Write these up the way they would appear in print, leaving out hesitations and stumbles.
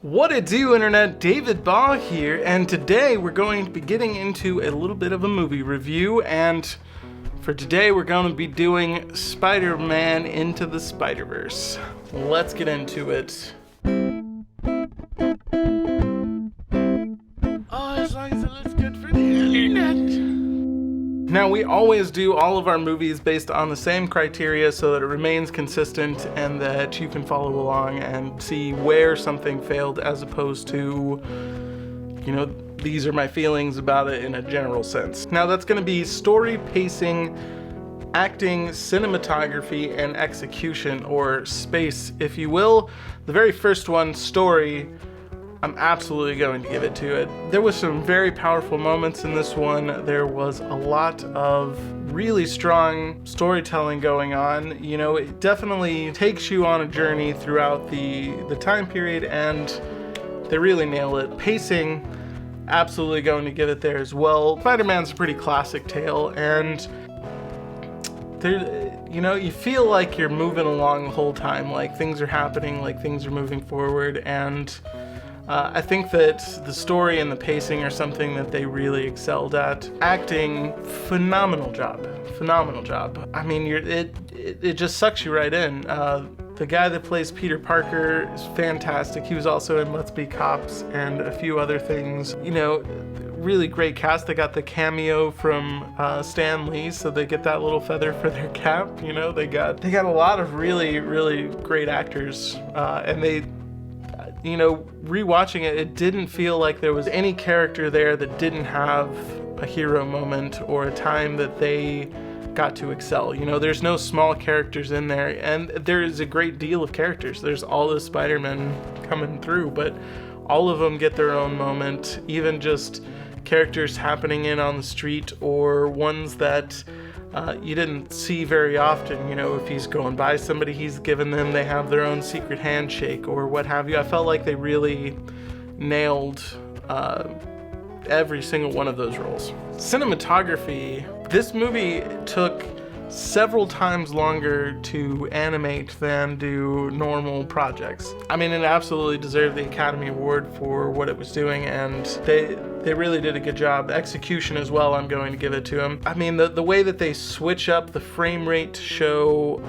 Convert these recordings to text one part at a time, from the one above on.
What it do, internet? David Baugh here, and today we're going to be getting into a little bit of a movie review, and for today we're going to be doing Spider-Man Into the Spider-Verse. Let's get into it. Oh, as long as it looks good for the internet. Now, we always do all of our movies based on the same criteria so that it remains consistent and that you can follow along and see where something failed as opposed to, these are my feelings about it in a general sense. Now, that's going to be story, pacing, acting, cinematography, and execution, or space, if you will. The very first one, story, I'm absolutely going to give it to it. There was some very powerful moments in this one. There was a lot of really strong storytelling going on. It definitely takes you on a journey throughout the time period, and they really nail it. Pacing, absolutely going to give it there as well. Spider-Man's a pretty classic tale, and you feel like you're moving along the whole time, like things are happening, like things are moving forward, and I think that the story and the pacing are something that they really excelled at. Acting, phenomenal job. I mean, it just sucks you right in. The guy that plays Peter Parker is fantastic. He was also in Let's Be Cops and a few other things. Really great cast. They got the cameo from Stan Lee, so they get that little feather for their cap. They got a lot of really, really great actors, and they. Rewatching it, it didn't feel like there was any character there that didn't have a hero moment or a time that they got to excel. There's no small characters in there, and there is a great deal of characters. There's all the Spider-Men coming through, but all of them get their own moment, even just characters happening in on the street or ones that you didn't see very often. If he's going by somebody he's given them, they have their own secret handshake or what have you. I felt like they really nailed every single one of those roles. Cinematography, this movie took several times longer to animate than do normal projects. I mean, it absolutely deserved the Academy Award for what it was doing, and they really did a good job. Execution as well, I'm going to give it to him. I mean, the way that they switch up the frame rate to show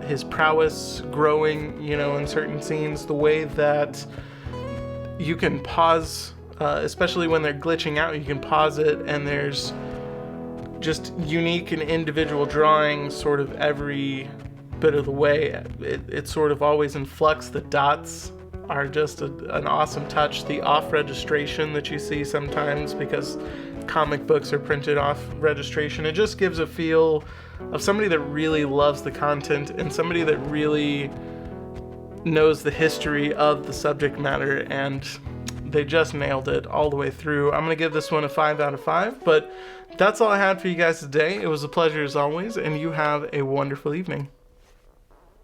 his prowess growing, in certain scenes, the way that you can pause, especially when they're glitching out, you can pause it, and there's just unique and individual drawings sort of every bit of the way. It's sort of always in flux. The dots are just an awesome touch. The off registration that you see sometimes because comic books are printed off registration, it just gives a feel of somebody that really loves the content and somebody that really knows the history of the subject matter, and they just nailed it all the way through. I'm going to give this one a 5 out of 5, but that's all I had for you guys today. It was a pleasure as always, and you have a wonderful evening.